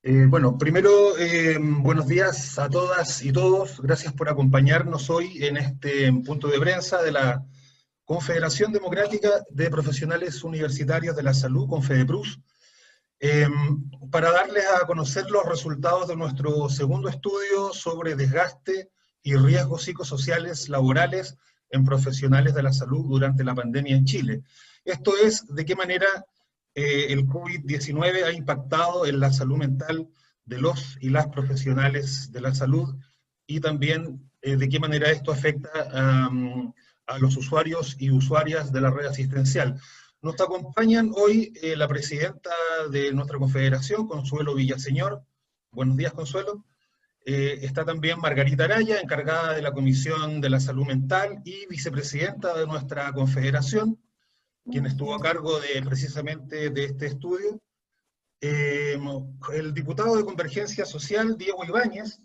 Bueno, primero, buenos días a todas y todos. Gracias por acompañarnos hoy en este punto de prensa de la Confederación Democrática de Profesionales Universitarios de la Salud, Confedeprus, eh, para darles a conocer los resultados de nuestro segundo estudio sobre desgaste y riesgos psicosociales laborales en profesionales de la salud durante la pandemia en Chile. Esto es, de qué manera el COVID-19 ha impactado en la salud mental de los y las profesionales de la salud y también de qué manera esto afecta a los usuarios y usuarias de la red asistencial. Nos acompañan hoy la presidenta de nuestra confederación, Consuelo Villaseñor. Buenos días, Consuelo. Está también Margarita Araya, encargada de la Comisión de la Salud Mental y vicepresidenta de nuestra confederación, quien estuvo a cargo de precisamente de este estudio. El diputado de Convergencia Social, Diego Ibáñez,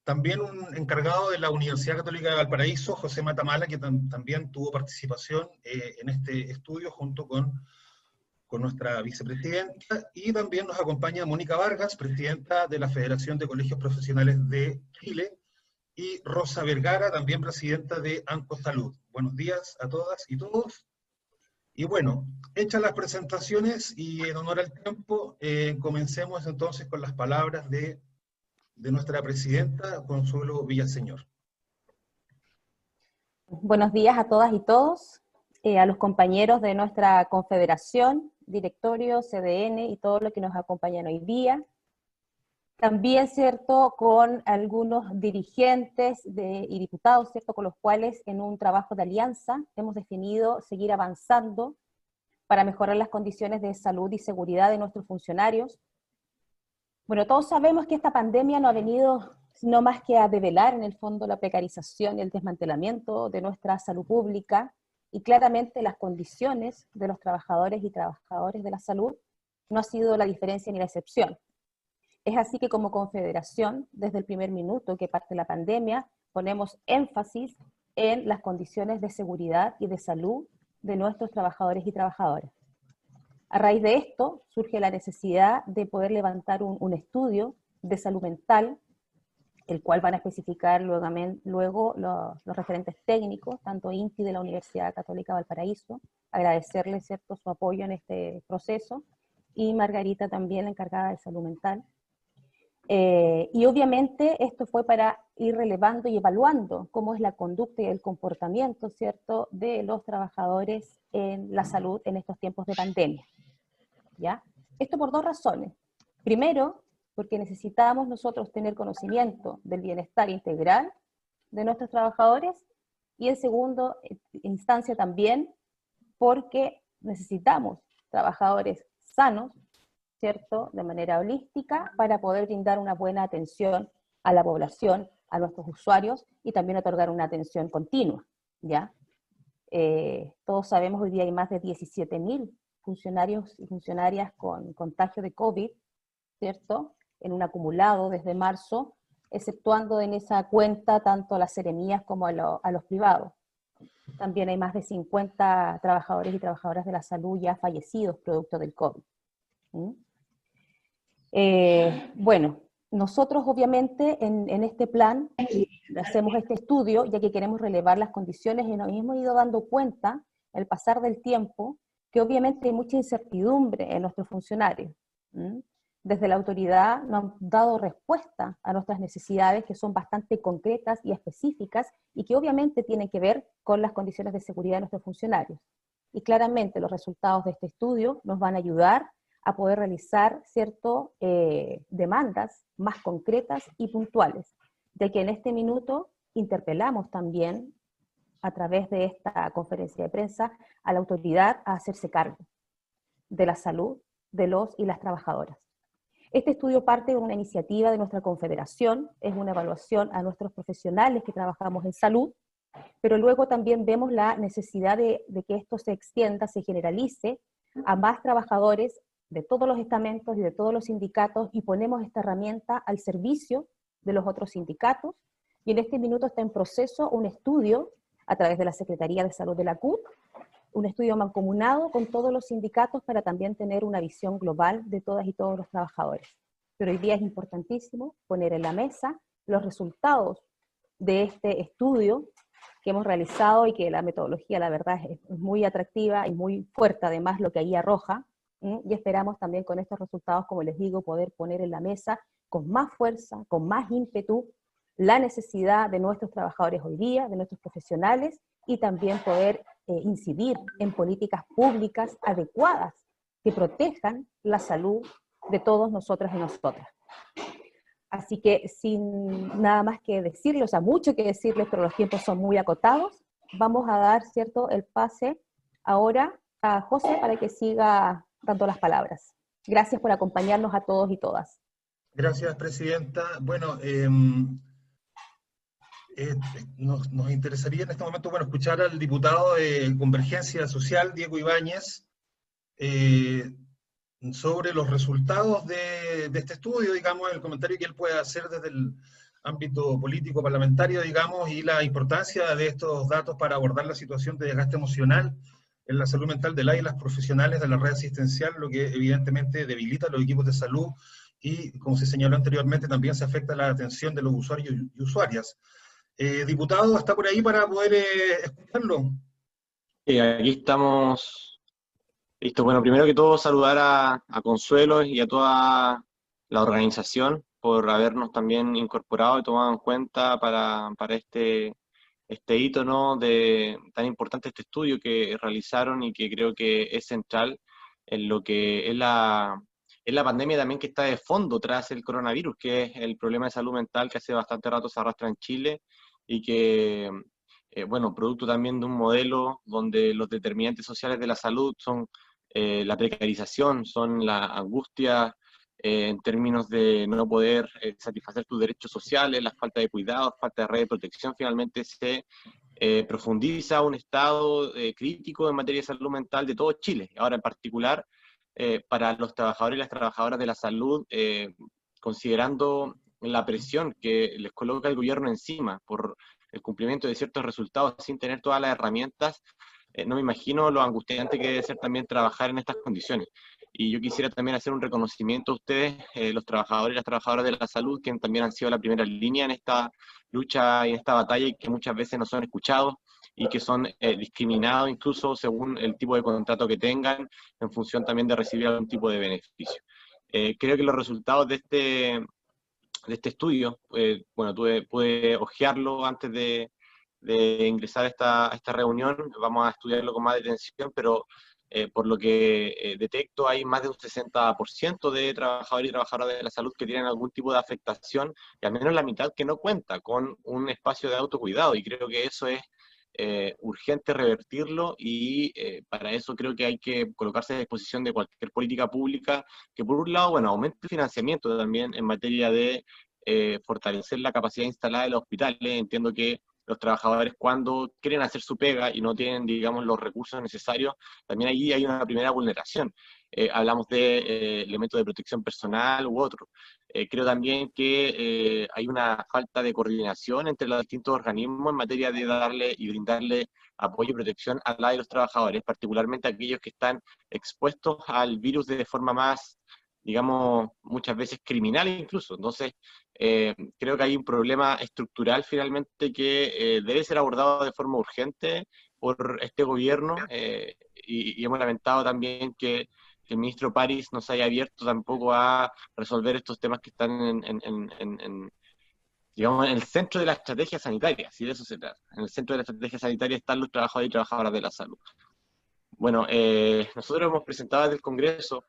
también un encargado de la Universidad Católica de Valparaíso, José Matamala, que también tuvo participación en este estudio junto con nuestra vicepresidenta, y también nos acompaña Mónica Vargas, presidenta de la Federación de Colegios Profesionales de Chile, y Rosa Vergara, también presidenta de ANCO Salud. Buenos días a todas y todos. Y bueno, hechas las presentaciones y en honor al tiempo, comencemos entonces con las palabras de nuestra presidenta, Consuelo Villaseñor. Buenos días a todas y todos, a los compañeros de nuestra confederación, directorio, CDN y todo lo que nos acompañan hoy día. También, ¿cierto?, con algunos dirigentes y diputados, ¿cierto?, con los cuales en un trabajo de alianza hemos definido seguir avanzando para mejorar las condiciones de salud y seguridad de nuestros funcionarios. Bueno, todos sabemos que esta pandemia no ha venido no más que a develar en el fondo la precarización y el desmantelamiento de nuestra salud pública, y claramente las condiciones de los trabajadores y trabajadoras de la salud no ha sido la diferencia ni la excepción. Es así que como confederación, desde el primer minuto que parte la pandemia, ponemos énfasis en las condiciones de seguridad y de salud de nuestros trabajadores y trabajadoras. A raíz de esto surge la necesidad de poder levantar un estudio de salud mental, el cual van a especificar luego los referentes técnicos, tanto INTI de la Universidad Católica de Valparaíso, agradecerle, ¿cierto?, su apoyo en este proceso, y Margarita también, la encargada de salud mental. Y obviamente esto fue para ir relevando y evaluando cómo es la conducta y el comportamiento, ¿cierto?, de los trabajadores en la salud en estos tiempos de pandemia, ¿ya? Esto por dos razones. Primero, porque necesitamos nosotros tener conocimiento del bienestar integral de nuestros trabajadores, y en segunda instancia también porque necesitamos trabajadores sanos, ¿cierto?, de manera holística, para poder brindar una buena atención a la población, a nuestros usuarios, y también otorgar una atención continua, ¿ya? Todos sabemos hoy día hay más de 17.000 funcionarios y funcionarias con contagio de COVID, ¿cierto?, en un acumulado desde marzo, exceptuando en esa cuenta tanto a las seremías como a los privados. También hay más de 50 trabajadores y trabajadoras de la salud ya fallecidos producto del COVID. Bueno, nosotros obviamente en este plan hacemos este estudio ya que queremos relevar las condiciones, y nos hemos ido dando cuenta al pasar del tiempo que obviamente hay mucha incertidumbre en nuestros funcionarios. Desde la autoridad nos han dado respuesta a nuestras necesidades, que son bastante concretas y específicas, y que obviamente tienen que ver con las condiciones de seguridad de nuestros funcionarios. Y claramente los resultados de este estudio nos van a ayudar a poder realizar demandas más concretas y puntuales, de que en este minuto interpelamos también a través de esta conferencia de prensa a la autoridad a hacerse cargo de la salud de los y las trabajadoras. Este estudio parte de una iniciativa de nuestra confederación, es una evaluación a nuestros profesionales que trabajamos en salud, pero luego también vemos la necesidad de que esto se extienda, se generalice a más trabajadores de todos los estamentos y de todos los sindicatos, y ponemos esta herramienta al servicio de los otros sindicatos, y en este minuto está en proceso un estudio a través de la Secretaría de Salud de la CUT, un estudio mancomunado con todos los sindicatos para también tener una visión global de todas y todos los trabajadores. Pero hoy día es importantísimo poner en la mesa los resultados de este estudio que hemos realizado y que la metodología, la verdad, es muy atractiva y muy fuerte, además, lo que ahí arroja, y esperamos también con estos resultados, como les digo, poder poner en la mesa con más fuerza, con más ímpetu, la necesidad de nuestros trabajadores hoy día, de nuestros profesionales, y también poder incidir en políticas públicas adecuadas que protejan la salud de todos nosotras y nosotras. Así que sin nada más que decirles, o sea, mucho que decirles, pero los tiempos son muy acotados, vamos a dar, ¿cierto?, el pase ahora a José para que siga dando las palabras. Gracias por acompañarnos a todos y todas. Gracias, Presidenta. Bueno, nos interesaría en este momento, bueno, escuchar al diputado de Convergencia Social, Diego Ibáñez, sobre los resultados de este estudio, digamos, el comentario que él puede hacer desde el ámbito político parlamentario, digamos, y la importancia de estos datos para abordar la situación de desgaste emocional en la salud mental de la y las profesionales de la red asistencial, lo que evidentemente debilita los equipos de salud y, como se señaló anteriormente, también se afecta la atención de los usuarios y usuarias. Diputado, ¿está por ahí para poder escucharlo? Aquí estamos. Listo. Bueno, primero que todo saludar a Consuelo y a toda la organización por habernos también incorporado y tomado en cuenta para este hito, ¿no?, tan importante, este estudio que realizaron y que creo que es central en lo que es la pandemia también que está de fondo tras el coronavirus, que es el problema de salud mental que hace bastante rato se arrastra en Chile y que, bueno, producto también de un modelo donde los determinantes sociales de la salud son la precarización, son la angustia en términos de no poder satisfacer tus derechos sociales, la falta de cuidados, falta de red de protección, finalmente se profundiza un estado crítico en materia de salud mental de todo Chile. Ahora, en particular, para los trabajadores y las trabajadoras de la salud, considerando la presión que les coloca el gobierno encima por el cumplimiento de ciertos resultados sin tener todas las herramientas, no me imagino lo angustiante que debe ser también trabajar en estas condiciones. Y yo quisiera también hacer un reconocimiento a ustedes, los trabajadores y las trabajadoras de la salud, que también han sido la primera línea en esta lucha y en esta batalla y que muchas veces no son escuchados y que son discriminados incluso según el tipo de contrato que tengan, en función también de recibir algún tipo de beneficio. Creo que los resultados de este estudio, bueno, pude hojearlo antes de ingresar a esta reunión, vamos a estudiarlo con más detención, pero por lo que detecto hay más de un 60% de trabajadores y trabajadoras de la salud que tienen algún tipo de afectación, y al menos la mitad que no cuenta con un espacio de autocuidado, y creo que eso es urgente revertirlo, y para eso creo que hay que colocarse a disposición de cualquier política pública que, por un lado, bueno, aumente el financiamiento también en materia de fortalecer la capacidad instalada de los hospitales. Entiendo que los trabajadores, cuando quieren hacer su pega y no tienen, digamos, los recursos necesarios, también allí hay una primera vulneración. Hablamos de elementos de protección personal u otro. Creo también que hay una falta de coordinación entre los distintos organismos en materia de darle y brindarle apoyo y protección a la de los trabajadores, particularmente aquellos que están expuestos al virus de forma más, digamos, muchas veces criminal incluso. Entonces, creo que hay un problema estructural finalmente que debe ser abordado de forma urgente por este gobierno, y hemos lamentado también que el ministro París no se haya abierto tampoco a resolver estos temas que están digamos, en el centro de la estrategia sanitaria, si de eso se trata. En el centro de la estrategia sanitaria están los trabajadores y trabajadoras de la salud. Bueno, nosotros hemos presentado desde el Congreso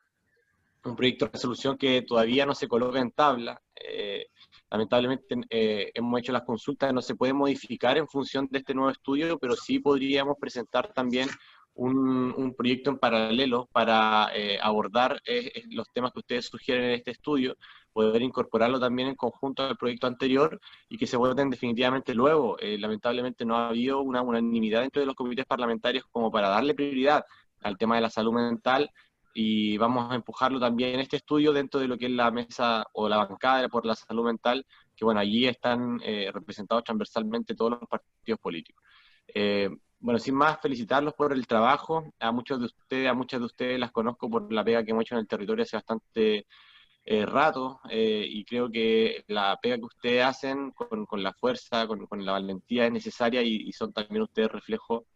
un proyecto de resolución que todavía no se coloca en tabla. Lamentablemente hemos hecho las consultas, no se puede modificar en función de este nuevo estudio, pero sí podríamos presentar también un proyecto en paralelo para abordar los temas que ustedes sugieren en este estudio, poder incorporarlo también en conjunto al proyecto anterior y que se voten definitivamente luego. Lamentablemente no ha habido una unanimidad dentro de los comités parlamentarios como para darle prioridad al tema de la salud mental, y vamos a empujarlo también en este estudio dentro de lo que es la mesa o la bancada por la salud mental, que bueno, allí están representados transversalmente todos los partidos políticos. Bueno, sin más, felicitarlos por el trabajo. A muchos de ustedes, a muchas de ustedes las conozco por la pega que hemos hecho en el territorio hace bastante rato, y creo que la pega que ustedes hacen con la fuerza, con la valentía es necesaria, y son también ustedes reflejo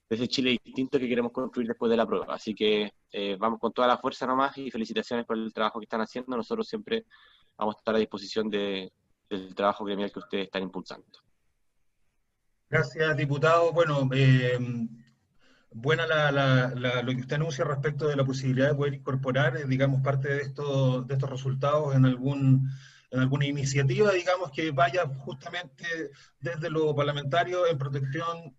de ese Chile distinto que queremos construir después de la prueba. Así que vamos con toda la fuerza nomás, y felicitaciones por el trabajo que están haciendo. Nosotros siempre vamos a estar a disposición del trabajo gremial que ustedes están impulsando. Gracias, diputado. Bueno, buena lo que usted anuncia respecto de la posibilidad de poder incorporar, digamos, parte de estos resultados en alguna iniciativa, digamos, que vaya justamente desde lo parlamentario en protección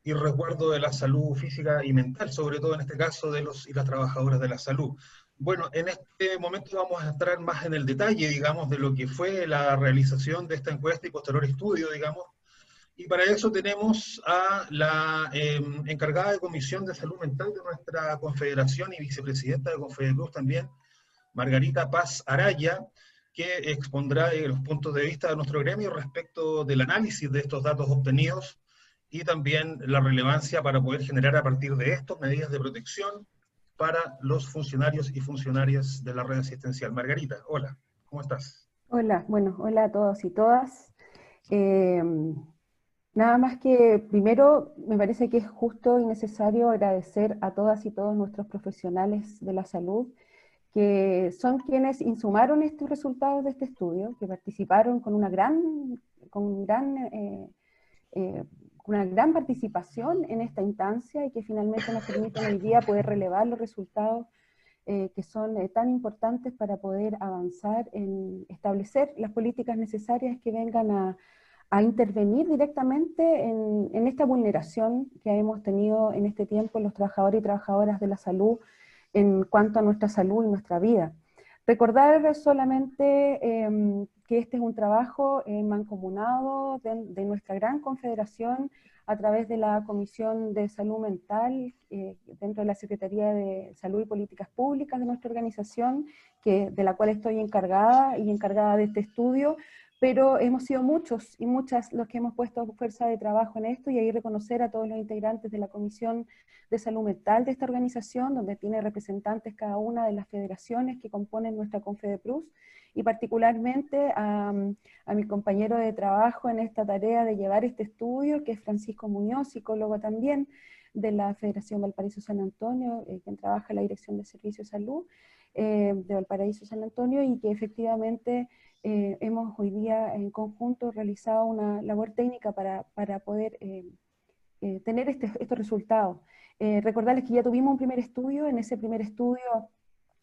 y resguardo de la salud física y mental, sobre todo en este caso de los y las trabajadoras de la salud. Bueno, en este momento vamos a entrar más en el detalle, digamos, de lo que fue la realización de esta encuesta y posterior estudio, digamos, y para eso tenemos a la encargada de Comisión de Salud Mental de nuestra confederación y vicepresidenta de Confedecruz también, Margarita Paz Araya, que expondrá los puntos de vista de nuestro gremio respecto del análisis de estos datos obtenidos y también la relevancia para poder generar a partir de estos medidas de protección para los funcionarios y funcionarias de la red asistencial. Margarita, hola, ¿cómo estás? Hola, bueno, hola a todos y todas. Eh, Nada más que primero me parece que es justo y necesario agradecer a todas y todos nuestros profesionales de la salud, que son quienes insumaron estos resultados de este estudio, que participaron eh, con una gran participación en esta instancia y que finalmente nos permiten hoy día poder relevar los resultados que son tan importantes para poder avanzar en establecer las políticas necesarias que vengan a intervenir directamente en esta vulneración que hemos tenido en este tiempo los trabajadores y trabajadoras de la salud en cuanto a nuestra salud y nuestra vida. Recordar solamente que este es un trabajo mancomunado de nuestra gran confederación a través de la Comisión de Salud Mental dentro de la Secretaría de Salud y Políticas Públicas de nuestra organización, de la cual estoy encargada y encargada de este estudio, pero hemos sido muchos y muchas los que hemos puesto fuerza de trabajo en esto, y ahí reconocer a todos los integrantes de la Comisión de Salud Mental de esta organización, donde tiene representantes cada una de las federaciones que componen nuestra Confedecruz, y particularmente a mi compañero de trabajo en esta tarea de llevar este estudio, que es Francisco Muñoz, psicólogo también de la Federación Valparaíso San Antonio, quien trabaja en la Dirección de Servicios de Salud de Valparaíso San Antonio, y que efectivamente hemos hoy día en conjunto realizado una labor técnica para poder tener estos resultados. Recordarles que ya tuvimos un primer estudio. En ese primer estudio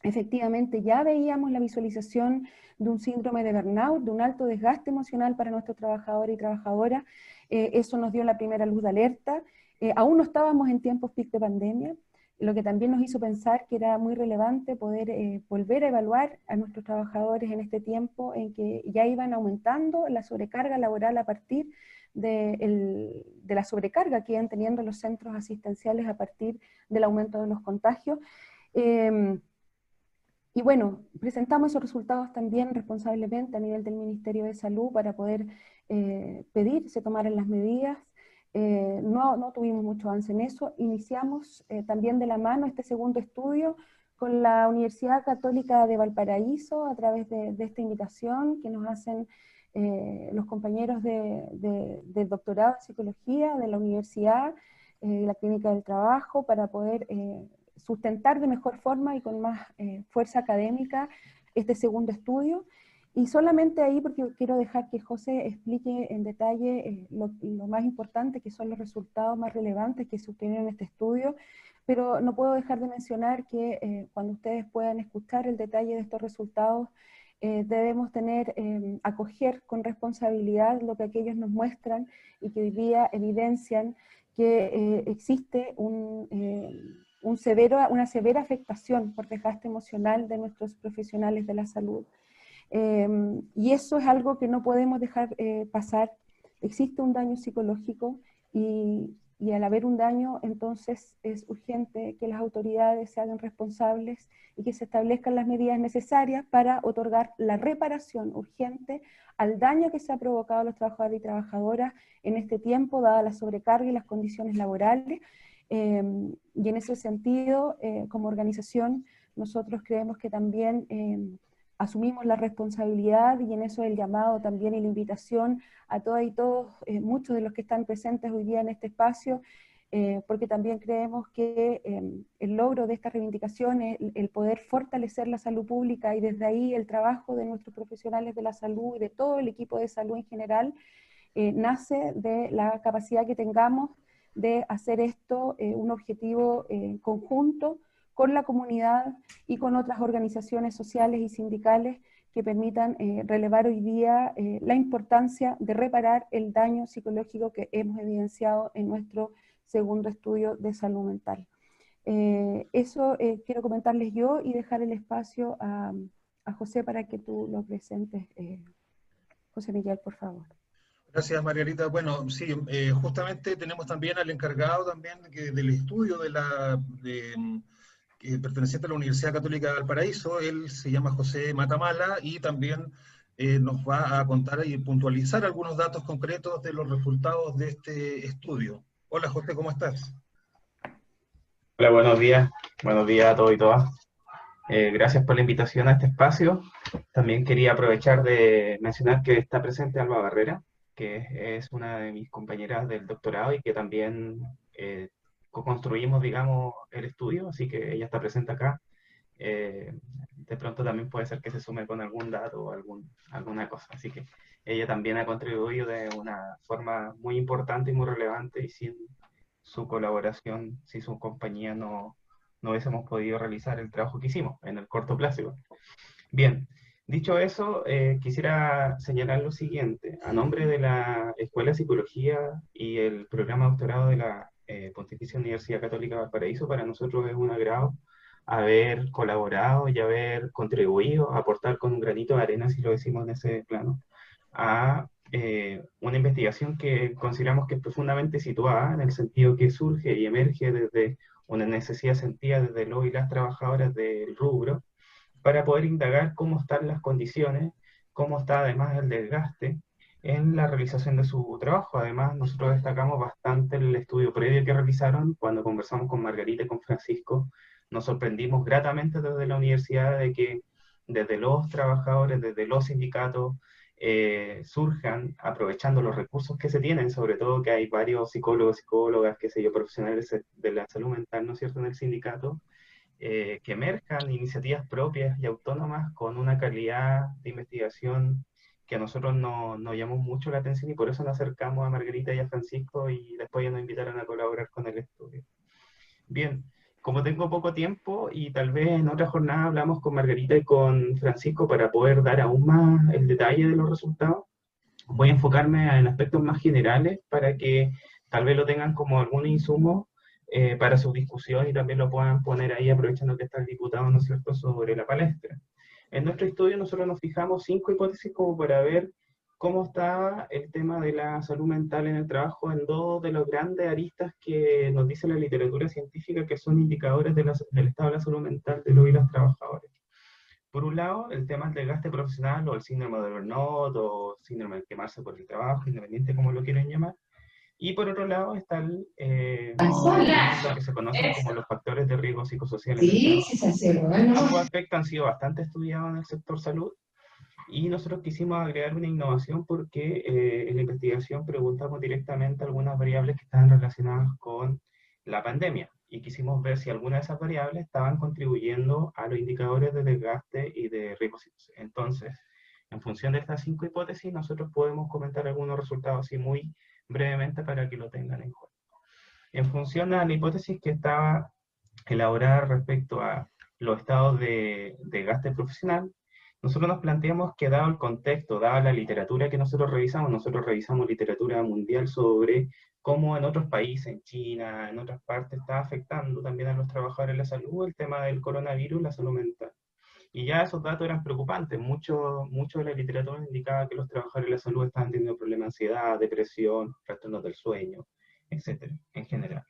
efectivamente ya veíamos la visualización de un síndrome de burnout, de un alto desgaste emocional para nuestros trabajadores y trabajadoras. Eso nos dio la primera luz de alerta. Aún no estábamos en tiempos peak de pandemia, lo que también nos hizo pensar que era muy relevante poder volver a evaluar a nuestros trabajadores en este tiempo en que ya iban aumentando la sobrecarga laboral a partir de la sobrecarga que iban teniendo los centros asistenciales a partir del aumento de los contagios. Y bueno, presentamos esos resultados también responsablemente a nivel del Ministerio de Salud para poder pedir se tomaran las medidas. No tuvimos mucho avance en eso. Iniciamos también de la mano este segundo estudio con la Universidad Católica de Valparaíso a través de esta invitación que nos hacen los compañeros del doctorado en psicología de la universidad, la Clínica del Trabajo, para poder sustentar de mejor forma y con más fuerza académica este segundo estudio. Y solamente ahí, porque quiero dejar que José explique en detalle lo más importante, que son los resultados más relevantes que se obtuvieron en este estudio, pero no puedo dejar de mencionar que cuando ustedes puedan escuchar el detalle de estos resultados, debemos acoger con responsabilidad lo que aquellos nos muestran y que hoy día evidencian que existe una severa afectación por desgaste emocional de nuestros profesionales de la salud. Y eso es algo que no podemos dejar pasar. Existe un daño psicológico y y al haber un daño, entonces es urgente que las autoridades se hagan responsables y que se establezcan las medidas necesarias para otorgar la reparación urgente al daño que se ha provocado a los trabajadores y trabajadoras en este tiempo, dada la sobrecarga y las condiciones laborales. Y en ese sentido, como organización, nosotros creemos que también asumimos la responsabilidad, y en eso el llamado también y la invitación a todas y todos, muchos de los que están presentes hoy día en este espacio, porque también creemos que el logro de estas reivindicaciones, el poder fortalecer la salud pública y desde ahí el trabajo de nuestros profesionales de la salud y de todo el equipo de salud en general, nace de la capacidad que tengamos de hacer esto un objetivo conjunto con la comunidad y con otras organizaciones sociales y sindicales que permitan relevar hoy día la importancia de reparar el daño psicológico que hemos evidenciado en nuestro segundo estudio de salud mental. Eso quiero comentarles yo y dejar el espacio a José para que tú lo presentes. José Miguel, por favor. Gracias, Margarita. Bueno, sí, justamente tenemos también al encargado también del estudio perteneciente a la Universidad Católica de Valparaíso. Él se llama José Matamala y también nos va a contar y puntualizar algunos datos concretos de los resultados de este estudio. Hola, José, ¿cómo estás? Hola, buenos días a todos y todas. Gracias por la invitación a este espacio. También quería aprovechar de mencionar que está presente Alba Barrera, que es una de mis compañeras del doctorado y que también co-construimos, digamos, el estudio, así que ella está presente acá. De pronto también puede ser que se sume con algún dato o alguna cosa, así que ella también ha contribuido de una forma muy importante y muy relevante, y sin su colaboración, si su compañía no hubiésemos podido realizar el trabajo que hicimos en el corto plazo. Bien, dicho eso, quisiera señalar lo siguiente. A nombre de la Escuela de Psicología y el programa de doctorado de la Pontificia Universidad Católica de Valparaíso, para nosotros es un agrado haber colaborado y haber contribuido, a aportar con un granito de arena, si lo decimos en ese plano, a una investigación que consideramos que es profundamente situada, en el sentido que surge y emerge desde una necesidad sentida desde los y las trabajadoras del rubro, para poder indagar cómo están las condiciones, cómo está además el desgaste en la realización de su trabajo. Además, nosotros destacamos bastante el estudio previo que realizaron. Cuando conversamos con Margarita y con Francisco, nos sorprendimos gratamente desde la universidad de que desde los trabajadores, desde los sindicatos, surjan, aprovechando los recursos que se tienen, sobre todo que hay varios psicólogos, psicólogas, qué sé yo, profesionales de la salud mental, ¿no es cierto?, en el sindicato, que emerjan iniciativas propias y autónomas con una calidad de investigación que a nosotros nos llamó mucho la atención, y por eso nos acercamos a Margarita y a Francisco, y después ya nos invitaron a colaborar con el estudio. Bien, como tengo poco tiempo y tal vez en otra jornada hablamos con Margarita y con Francisco para poder dar aún más el detalle de los resultados, voy a enfocarme en aspectos más generales para que tal vez lo tengan como algún insumo para su discusión, y también lo puedan poner ahí aprovechando que está el diputado, ¿no es cierto?, sobre la palestra. En nuestro estudio nosotros nos fijamos 5 hipótesis como para ver cómo está el tema de la salud mental en el trabajo en 2 de los grandes aristas que nos dice la literatura científica, que son indicadores del estado de la salud mental de los y las trabajadores. Por un lado, el tema del desgaste profesional, o el síndrome de burnout, o síndrome de quemarse por el trabajo, independiente como lo quieran llamar. Y por otro lado está lo que se conocen como los factores de riesgo psicosocial. Sí, ambos aspectos han sido bastante estudiados en el sector salud, y nosotros quisimos agregar una innovación porque en la investigación preguntamos directamente algunas variables que estaban relacionadas con la pandemia, y quisimos ver si algunas de esas variables estaban contribuyendo a los indicadores de desgaste y de riesgo psicosocial. Entonces, en función de estas 5 hipótesis, nosotros podemos comentar algunos resultados así muy brevemente para que lo tengan en cuenta. En función a la hipótesis que estaba elaborada respecto a los estados de desgaste profesional, nosotros nos planteamos que, dado el contexto, dada la literatura que nosotros revisamos literatura mundial sobre cómo en otros países, en China, en otras partes, está afectando también a los trabajadores la salud, el tema del coronavirus, la salud mental. Y ya esos datos eran preocupantes. Mucho de la literatura indicaba que los trabajadores de la salud estaban teniendo problemas de ansiedad, depresión, trastornos del sueño, etcétera, en general.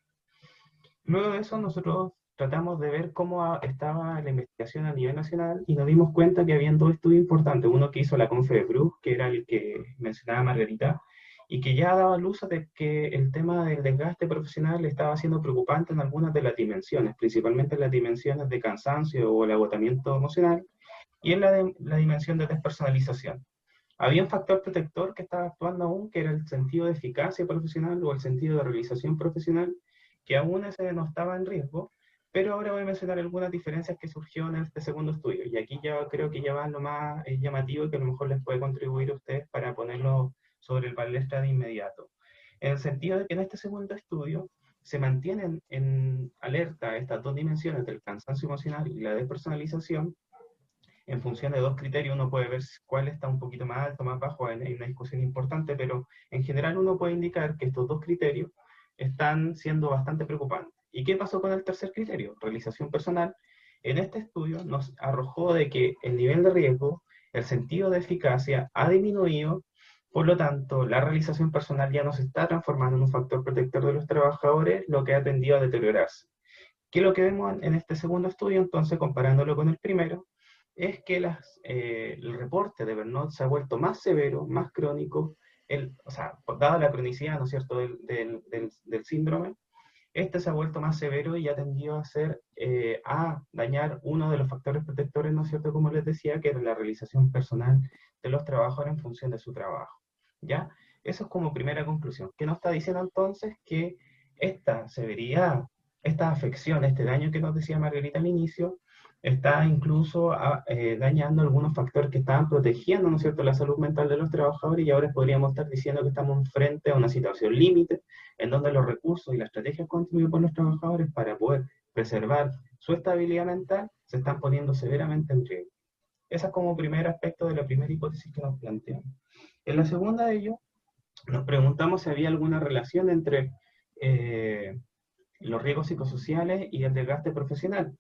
Luego de eso, nosotros tratamos de ver cómo estaba la investigación a nivel nacional y nos dimos cuenta que habían dos estudios importantes. Uno que hizo la Confe de Bruges, que era el que mencionaba Margarita, y que ya daba luz de que el tema del desgaste profesional estaba siendo preocupante en algunas de las dimensiones, principalmente en las dimensiones de cansancio o el agotamiento emocional, y en la dimensión de despersonalización. Había un factor protector que estaba actuando aún, que era el sentido de eficacia profesional o el sentido de realización profesional, que aún ese no estaba en riesgo, pero ahora voy a mencionar algunas diferencias que surgieron en este segundo estudio, y aquí ya creo que ya va lo más llamativo y que a lo mejor les puede contribuir a ustedes para ponerlo sobre el palestra de inmediato. En el sentido de que en este segundo estudio se mantienen en alerta estas dos dimensiones del cansancio emocional y la despersonalización. En función de dos criterios uno puede ver cuál está un poquito más alto, más bajo, hay una discusión importante, pero en general uno puede indicar que estos dos criterios están siendo bastante preocupantes. ¿Y qué pasó con el tercer criterio? Realización personal. En este estudio nos arrojó de que el nivel de riesgo, el sentido de eficacia ha disminuido, por lo tanto, la realización personal ya no se está transformando en un factor protector de los trabajadores, lo que ha tendido a deteriorarse. ¿Qué es lo que vemos en este segundo estudio? Entonces, comparándolo con el primero, es que el reporte de burnout se ha vuelto más severo, más crónico, o sea, dada la cronicidad, ¿no es cierto?, del síndrome, este se ha vuelto más severo y ha tendido a dañar uno de los factores protectores, ¿no es cierto?, como les decía, que era la realización personal de los trabajadores en función de su trabajo, ¿ya? Eso es como primera conclusión. ¿Qué nos está diciendo entonces? Que esta severidad, esta afección, este daño que nos decía Margarita al inicio, está incluso dañando algunos factores que estaban protegiendo, ¿no es cierto?, la salud mental de los trabajadores, y ahora podríamos estar diciendo que estamos frente a una situación límite, en donde los recursos y las estrategias construidas por los trabajadores para poder preservar su estabilidad mental se están poniendo severamente en riesgo. Ese es como primer aspecto de la primera hipótesis que nos planteamos. En la segunda de ello, nos preguntamos si había alguna relación entre los riesgos psicosociales y el desgaste profesional.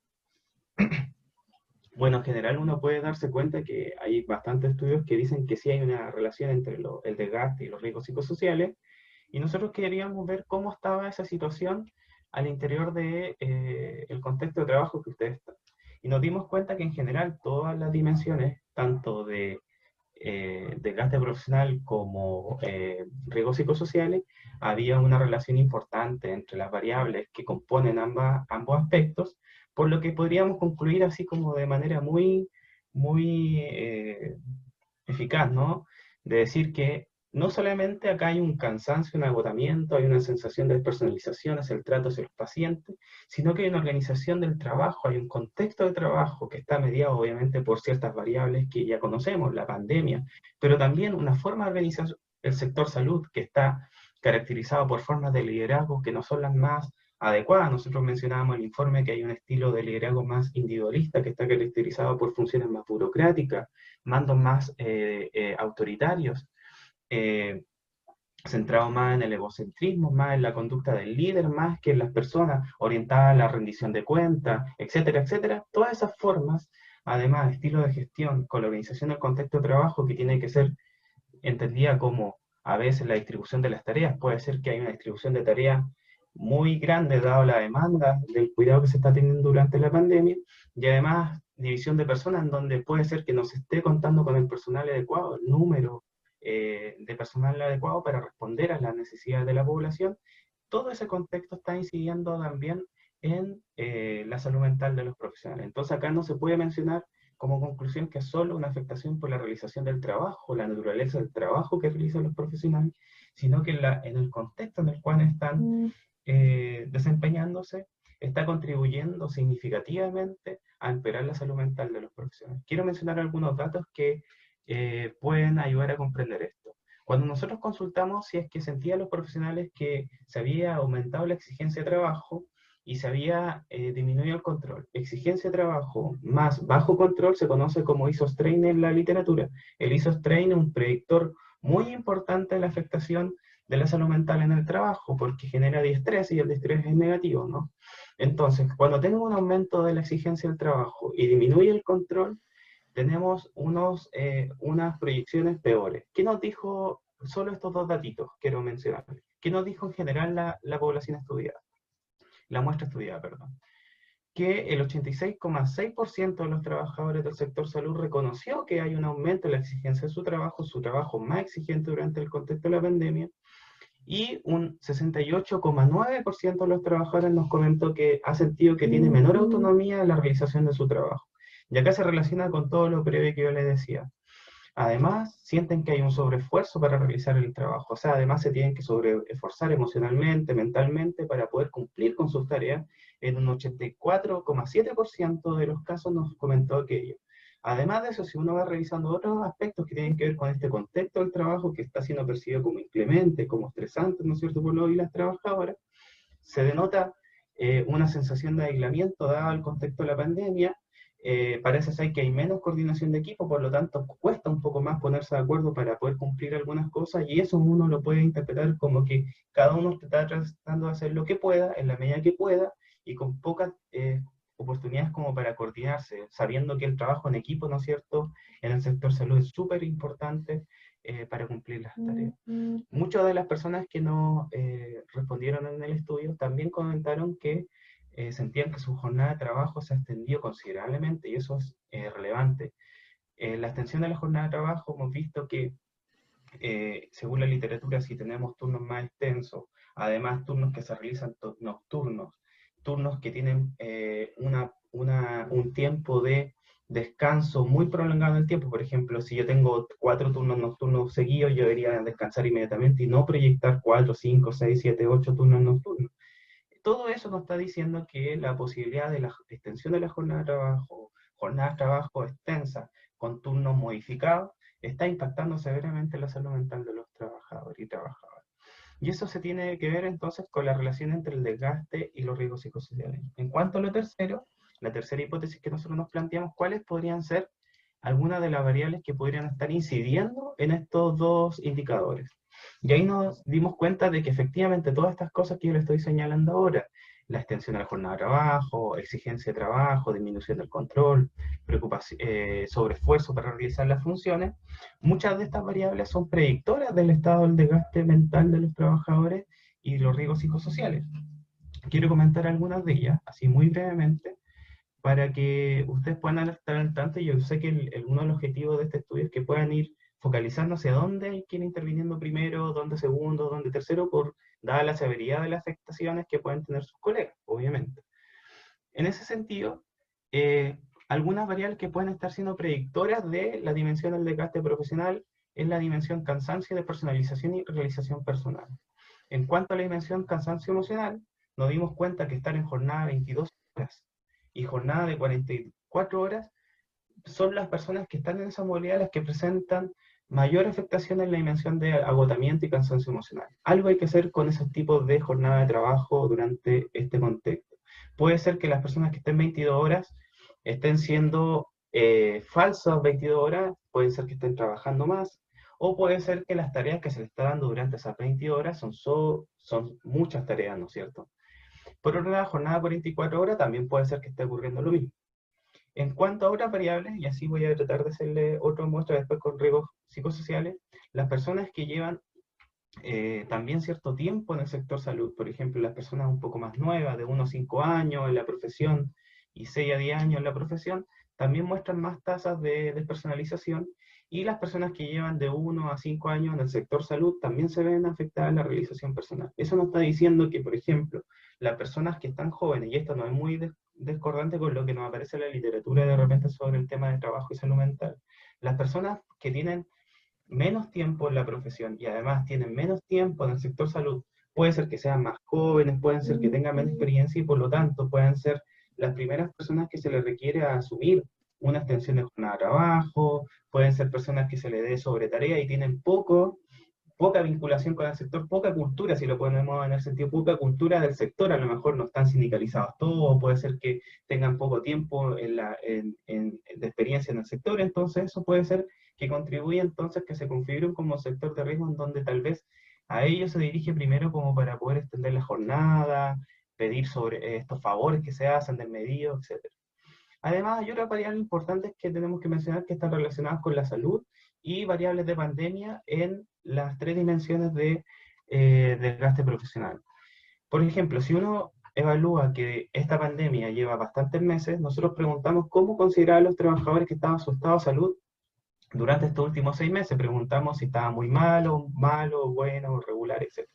Bueno, en general uno puede darse cuenta que hay bastantes estudios que dicen que sí hay una relación entre el desgaste y los riesgos psicosociales, y nosotros queríamos ver cómo estaba esa situación al interior del contexto de trabajo que ustedes están. Y nos dimos cuenta que en general todas las dimensiones, tanto de desgaste profesional como riesgos psicosociales, había una relación importante entre las variables que componen ambos aspectos, por lo que podríamos concluir así como de manera muy eficaz, ¿no? De decir que no solamente acá hay un cansancio, un agotamiento, hay una sensación de despersonalización hacia el trato hacia los pacientes, sino que hay una organización del trabajo, hay un contexto de trabajo que está mediado obviamente por ciertas variables que ya conocemos, la pandemia, pero también una forma de organizar el sector salud que está caracterizado por formas de liderazgo que no son las más adecuadas. Nosotros mencionábamos en el informe que hay un estilo de liderazgo más individualista que está caracterizado por funciones más burocráticas, mandos más autoritarios, centrado más en el egocentrismo, más en la conducta del líder, más que en las personas, orientada a la rendición de cuentas, etcétera, etcétera. Todas esas formas, además, estilo de gestión con la organización del contexto de trabajo que tiene que ser entendida como a veces la distribución de las tareas. Puede ser que hay una distribución de tareas muy grande dado la demanda del cuidado que se está teniendo durante la pandemia, y además división de personas en donde puede ser que no se esté contando con el personal adecuado, el número de personal adecuado para responder a las necesidades de la población. Todo ese contexto está incidiendo también en la salud mental de los profesionales. Entonces acá no se puede mencionar como conclusión que es solo una afectación por la realización del trabajo, la naturaleza del trabajo que realizan los profesionales, sino que en el contexto en el cual están desempeñándose, está contribuyendo significativamente a empeorar la salud mental de los profesionales. Quiero mencionar algunos datos que pueden ayudar a comprender esto. Cuando nosotros consultamos si es que sentían los profesionales que se había aumentado la exigencia de trabajo y se había disminuido el control. Exigencia de trabajo más bajo control se conoce como isostrain en la literatura. El isostrain es un predictor muy importante de la afectación de la salud mental en el trabajo, porque genera diestrés y el diestrés es negativo, ¿no? Entonces, cuando tengo un aumento de la exigencia del trabajo y disminuye el control, tenemos unas proyecciones peores. ¿Qué nos dijo? Solo estos dos datitos quiero mencionar. ¿Qué nos dijo en general la población estudiada? La muestra estudiada, perdón. Que el 86,6% de los trabajadores del sector salud reconoció que hay un aumento en la exigencia de su trabajo más exigente durante el contexto de la pandemia, y un 68,9% de los trabajadores nos comentó que ha sentido que tiene menor autonomía en la realización de su trabajo. Y acá se relaciona con todo lo previo que yo les decía. Además, sienten que hay un sobreesfuerzo para realizar el trabajo. O sea, además se tienen que sobreesforzar emocionalmente, mentalmente, para poder cumplir con sus tareas. En un 84,7% de los casos nos comentó aquello. Además de eso, si uno va revisando otros aspectos que tienen que ver con este contexto del trabajo, que está siendo percibido como inclemente, como estresante, ¿no es cierto?, por los y las trabajadoras, se denota una sensación de aislamiento dado el contexto de la pandemia. Parece ser que hay menos coordinación de equipo, por lo tanto cuesta un poco más ponerse de acuerdo para poder cumplir algunas cosas, y eso uno lo puede interpretar como que cada uno está tratando de hacer lo que pueda, en la medida que pueda, y con pocas oportunidades como para coordinarse, sabiendo que el trabajo en equipo, ¿no es cierto?, en el sector salud es súper importante para cumplir las tareas. Muchas de las personas que nos respondieron en el estudio también comentaron que sentían que su jornada de trabajo se extendió considerablemente, y eso es relevante. La extensión de la jornada de trabajo, hemos visto que, según la literatura, si tenemos turnos más extensos, además turnos que se realizan nocturnos, turnos que tienen un tiempo de descanso muy prolongado en el tiempo. Por ejemplo, si yo tengo 4 turnos nocturnos seguidos, yo debería descansar inmediatamente y no proyectar 4, 5, 6, 7, 8 turnos nocturnos. Todo eso nos está diciendo que la posibilidad de la extensión de la jornada de trabajo extensa con turnos modificados, está impactando severamente la salud mental de los trabajadores y trabajadoras. Y eso se tiene que ver entonces con la relación entre el desgaste y los riesgos psicosociales. En cuanto a lo tercero, la tercera hipótesis que nosotros nos planteamos, ¿cuáles podrían ser algunas de las variables que podrían estar incidiendo en estos dos indicadores? Y ahí nos dimos cuenta de que efectivamente todas estas cosas que yo les estoy señalando ahora, la extensión de la jornada de trabajo, exigencia de trabajo, disminución del control, preocupación, sobreesfuerzo para realizar las funciones, muchas de estas variables son predictoras del estado del desgaste mental de los trabajadores y los riesgos psicosociales. Quiero comentar algunas de ellas, así muy brevemente, para que ustedes puedan estar al tanto. Yo sé que uno de los objetivos de este estudio es que puedan ir focalizándose a dónde hay que ir interviniendo primero, dónde segundo, dónde tercero, dada la severidad de las afectaciones que pueden tener sus colegas, obviamente. En ese sentido, algunas variables que pueden estar siendo predictoras de la dimensión del desgaste profesional es la dimensión cansancio, despersonalización y realización personal. En cuanto a la dimensión cansancio emocional, nos dimos cuenta que estar en jornada de 22 horas y jornada de 44 horas son las personas que están en esa modalidad las que presentan mayor afectación en la dimensión de agotamiento y cansancio emocional. Algo hay que hacer con esos tipos de jornada de trabajo durante este contexto. Puede ser que las personas que estén 22 horas estén siendo falsas 22 horas, puede ser que estén trabajando más, o puede ser que las tareas que se les está dando durante esas 22 horas son muchas tareas, ¿no es cierto? Por otro lado, jornada de 44 horas también puede ser que esté ocurriendo lo mismo. En cuanto a otras variables, y así voy a tratar de hacerle otra muestra después con riesgos psicosociales, las personas que llevan también cierto tiempo en el sector salud, por ejemplo, las personas un poco más nuevas, de 1 a 5 años en la profesión y 6 a 10 años en la profesión, también muestran más tasas de despersonalización, y las personas que llevan de 1 a 5 años en el sector salud también se ven afectadas en la realización personal. Eso nos está diciendo que, por ejemplo, las personas que están jóvenes, y esto no es muy discordante con lo que nos aparece en la literatura de repente sobre el tema de trabajo y salud mental, las personas que tienen menos tiempo en la profesión y además tienen menos tiempo en el sector salud, puede ser que sean más jóvenes, pueden ser que tengan menos experiencia y por lo tanto pueden ser las primeras personas que se les requiere asumir una extensión de jornada de trabajo, pueden ser personas que se les dé sobre tarea y tienen poca vinculación con el sector, poca cultura, si lo ponemos en el sentido, poca cultura del sector, a lo mejor no están sindicalizados todos, puede ser que tengan poco tiempo de experiencia en el sector, entonces eso puede ser que contribuye entonces que se configuren como sector de riesgo en donde tal vez a ellos se dirige primero como para poder extender la jornada, pedir sobre estos favores que se hacen del medido, etc. Además, hay otras variables importantes que tenemos que mencionar que están relacionadas con la salud y variables de pandemia en las 3 dimensiones de desgaste profesional. Por ejemplo, si uno evalúa que esta pandemia lleva bastantes meses, nosotros preguntamos cómo considerar a los trabajadores que estaban en su estado de salud durante estos últimos 6 meses. Preguntamos si estaba muy malo, bueno, regular, etc.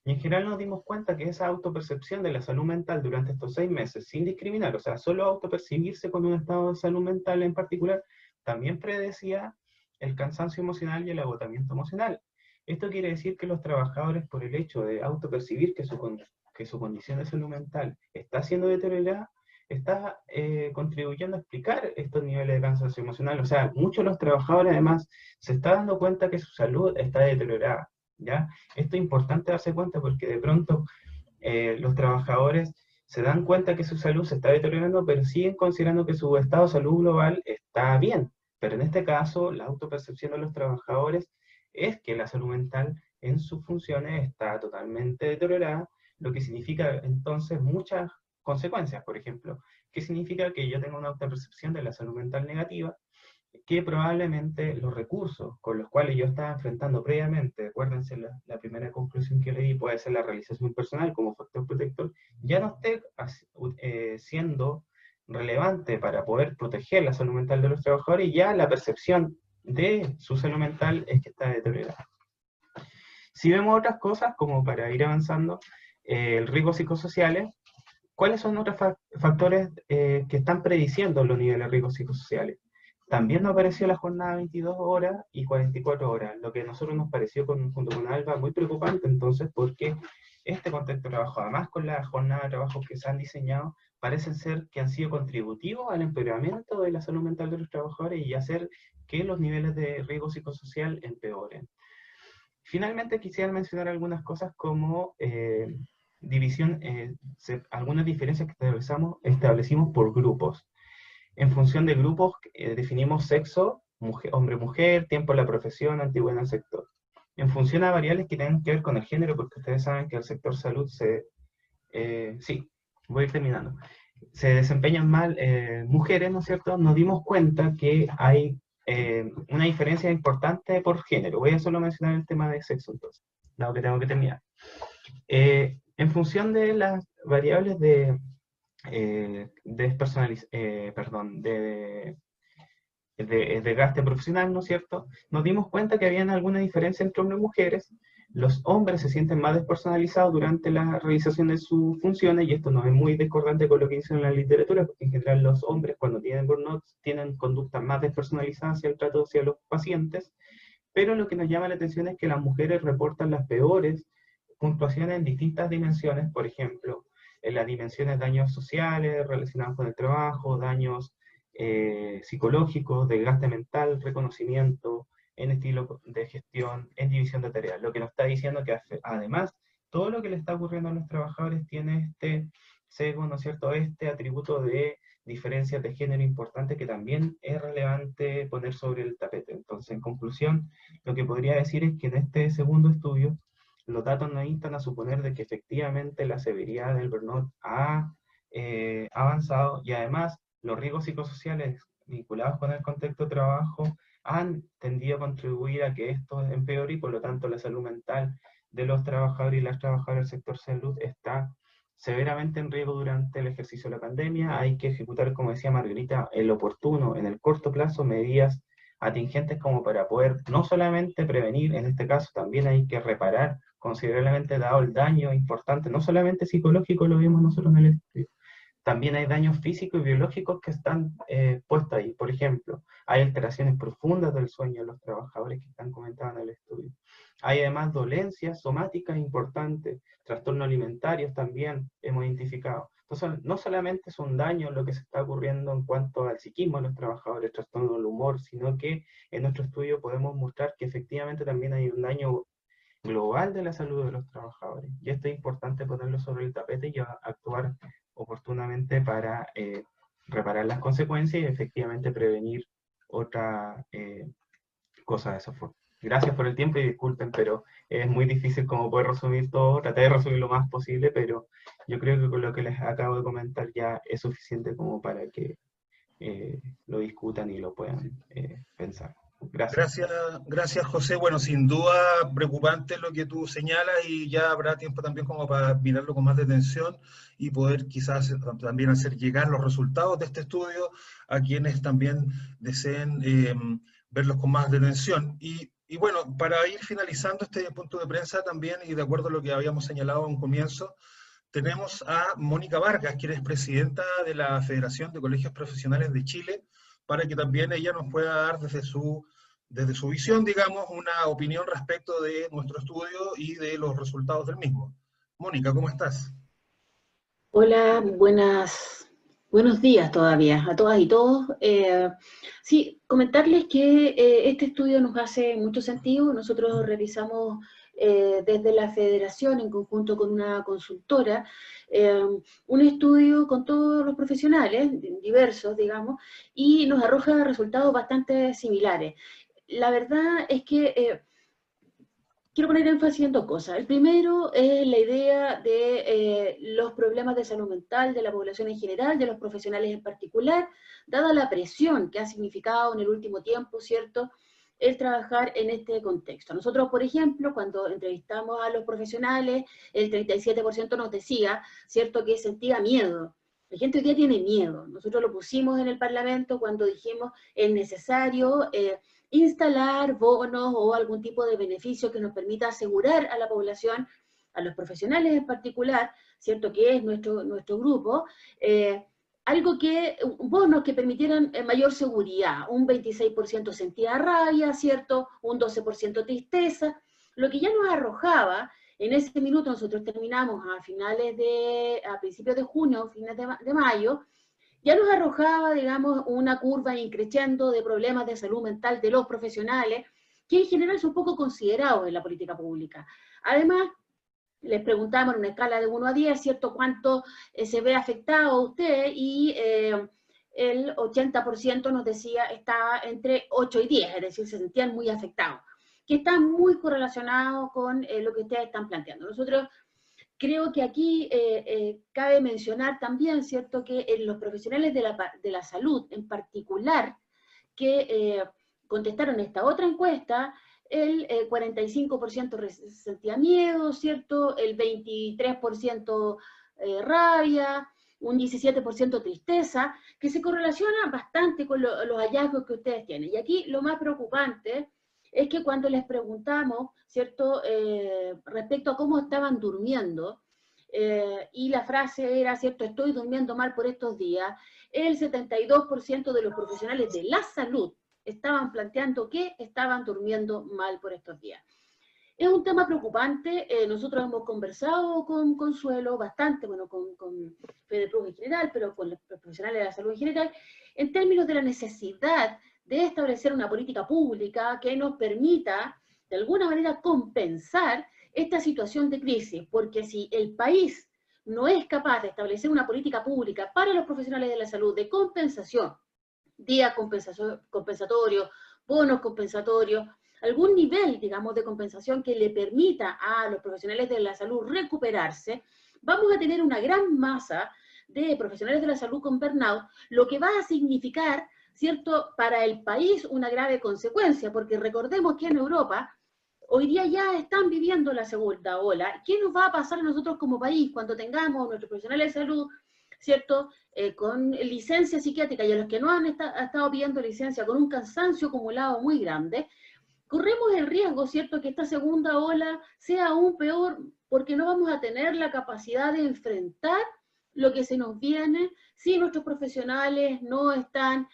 Y en general nos dimos cuenta que esa autopercepción de la salud mental durante estos 6 meses, sin discriminar, o sea, solo autopercibirse con un estado de salud mental en particular, también predecía el cansancio emocional y el agotamiento emocional. Esto quiere decir que los trabajadores, por el hecho de autopercibir que su condición de salud mental está siendo deteriorada, está contribuyendo a explicar estos niveles de cansancio emocional. O sea, muchos de los trabajadores además se están dando cuenta que su salud está deteriorada, ¿ya? Esto es importante darse cuenta porque de pronto los trabajadores se dan cuenta que su salud se está deteriorando, pero siguen considerando que su estado de salud global está bien. Pero en este caso, la autopercepción de los trabajadores es que la salud mental en sus funciones está totalmente deteriorada, lo que significa entonces muchas consecuencias. Por ejemplo, ¿qué significa que yo tenga una autopercepción de la salud mental negativa? Que probablemente los recursos con los cuales yo estaba enfrentando previamente, acuérdense la primera conclusión que le di, puede ser la realización personal como factor protector, ya no esté siendo relevante para poder proteger la salud mental de los trabajadores, y ya la percepción de su salud mental es que está deteriorada. Si vemos otras cosas, como para ir avanzando, el riesgo psicosociales, ¿cuáles son otros factores que están prediciendo los niveles de riesgos psicosociales? También nos apareció la jornada 22 horas y 44 horas, lo que a nosotros nos pareció junto con Alba muy preocupante entonces, porque este contexto de trabajo, además con la jornada de trabajo que se han diseñado, parecen ser que han sido contributivos al empeoramiento de la salud mental de los trabajadores y hacer que los niveles de riesgo psicosocial empeoren. Finalmente quisiera mencionar algunas cosas como algunas diferencias que establecimos por grupos. En función de grupos definimos sexo, hombre-mujer, tiempo en la profesión, antigüedad en el sector. En función a variables que tienen que ver con el género, porque ustedes saben que el sector salud sí, voy a ir terminando. Se desempeñan mal mujeres, ¿no es cierto? Nos dimos cuenta que hay una diferencia importante por género. Voy a solo mencionar el tema de sexo entonces, dado que tengo que terminar. En función de las variables de desgaste profesional, ¿no es cierto? Nos dimos cuenta que había alguna diferencia entre hombres y mujeres. Los hombres se sienten más despersonalizados durante la realización de sus funciones, y esto no es muy discordante con lo que dice en la literatura, porque en general los hombres cuando tienen burnout tienen conductas más despersonalizadas hacia el trato hacia los pacientes, pero lo que nos llama la atención es que las mujeres reportan las peores puntuaciones en distintas dimensiones, por ejemplo, en las dimensiones de daños sociales relacionados con el trabajo, daños psicológicos, desgaste mental, reconocimiento, en estilo de gestión, en división de tareas. Lo que nos está diciendo que además todo lo que le está ocurriendo a los trabajadores tiene este sesgo, ¿no es cierto?, este atributo de diferencias de género importante que también es relevante poner sobre el tapete. Entonces, en conclusión, lo que podría decir es que en este segundo estudio los datos nos instan a suponer de que efectivamente la severidad del burnout ha avanzado, y además los riesgos psicosociales vinculados con el contexto de trabajo han tendido a contribuir a que esto empeore, y por lo tanto la salud mental de los trabajadores y las trabajadoras del sector salud está severamente en riesgo durante el ejercicio de la pandemia. Hay que ejecutar, como decía Margarita, en lo oportuno, en el corto plazo, medidas atingentes como para poder no solamente prevenir, en este caso también hay que reparar considerablemente dado el daño importante, no solamente psicológico, lo vimos nosotros en el estudio, también hay daños físicos y biológicos que están puestos ahí. Por ejemplo, hay alteraciones profundas del sueño de los trabajadores que están comentados en el estudio. Hay además dolencias somáticas importantes, trastornos alimentarios también hemos identificado. Entonces, no solamente es un daño lo que se está ocurriendo en cuanto al psiquismo de los trabajadores, trastorno del humor, sino que en nuestro estudio podemos mostrar que efectivamente también hay un daño global de la salud de los trabajadores. Y esto es importante ponerlo sobre el tapete y actuar oportunamente para reparar las consecuencias y efectivamente prevenir otra cosa de esa forma. Gracias por el tiempo y disculpen, pero es muy difícil como poder resumir todo. Traté de resumir lo más posible, pero yo creo que con lo que les acabo de comentar ya es suficiente como para que lo discutan y lo puedan pensar. Gracias. Gracias José. Bueno, sin duda preocupante lo que tú señalas y ya habrá tiempo también como para mirarlo con más detención y poder quizás también hacer llegar los resultados de este estudio a quienes también deseen verlos con más detención. Y bueno, para ir finalizando este punto de prensa también, y de acuerdo a lo que habíamos señalado en un comienzo, tenemos a Mónica Vargas, quien es presidenta de la Federación de Colegios Profesionales de Chile, para que también ella nos pueda dar desde su visión, digamos, una opinión respecto de nuestro estudio y de los resultados del mismo. Mónica, ¿cómo estás? Hola, buenos días todavía a todas y todos. Sí, comentarles que este estudio nos hace mucho sentido. Nosotros revisamos desde la federación, en conjunto con una consultora, un estudio con todos los profesionales, diversos, digamos, y nos arroja resultados bastante similares. La verdad es que quiero poner énfasis en dos cosas. El primero es la idea de los problemas de salud mental de la población en general, de los profesionales en particular, dada la presión que ha significado en el último tiempo, ¿cierto?, el trabajar en este contexto. Nosotros, por ejemplo, cuando entrevistamos a los profesionales, el 37% nos decía, ¿cierto?, que sentía miedo. La gente hoy día tiene miedo. Nosotros lo pusimos en el Parlamento cuando dijimos es necesario instalar bonos o algún tipo de beneficio que nos permita asegurar a la población, a los profesionales en particular, ¿cierto?, que es nuestro grupo, bonos que permitieran mayor seguridad. Un 26% sentía rabia, ¿cierto?, un 12% tristeza, lo que ya nos arrojaba. En ese minuto nosotros terminamos a principios de junio, fines de mayo, ya nos arrojaba, digamos, una curva increciendo de problemas de salud mental de los profesionales, que en general son poco considerados en la política pública. Además, les preguntamos en una escala de 1 a 10, ¿cierto?, cuánto se ve afectado usted, y el 80% nos decía estaba entre 8 y 10, es decir, se sentían muy afectados, que está muy correlacionado con lo que ustedes están planteando. Nosotros creo que aquí cabe mencionar también, ¿cierto?, que los profesionales de la salud en particular, que contestaron esta otra encuesta, el 45% sentía miedo, ¿cierto?, el 23% rabia, un 17% tristeza, que se correlaciona bastante con los hallazgos que ustedes tienen. Y aquí lo más preocupante es que cuando les preguntamos, ¿cierto?, respecto a cómo estaban durmiendo, y la frase era, ¿cierto?, estoy durmiendo mal por estos días, el 72% de los profesionales de la salud estaban planteando que estaban durmiendo mal por estos días. Es un tema preocupante. Nosotros hemos conversado con Consuelo bastante, bueno, con Fede Prus en general, pero con los profesionales de la salud en general, en términos de la necesidad de establecer una política pública que nos permita, de alguna manera, compensar esta situación de crisis, porque si el país no es capaz de establecer una política pública para los profesionales de la salud de compensación, días compensatorios, bonos compensatorios, algún nivel, digamos, de compensación que le permita a los profesionales de la salud recuperarse, vamos a tener una gran masa de profesionales de la salud con burnout, lo que va a significar, ¿cierto?, para el país una grave consecuencia, porque recordemos que en Europa hoy día ya están viviendo la segunda ola. ¿Qué nos va a pasar a nosotros como país cuando tengamos nuestros profesionales de salud, ¿cierto?, con licencia psiquiátrica, y a los que no han estado pidiendo licencia con un cansancio acumulado muy grande? Corremos el riesgo, ¿cierto?, que esta segunda ola sea aún peor, porque no vamos a tener la capacidad de enfrentar lo que se nos viene si nuestros profesionales no están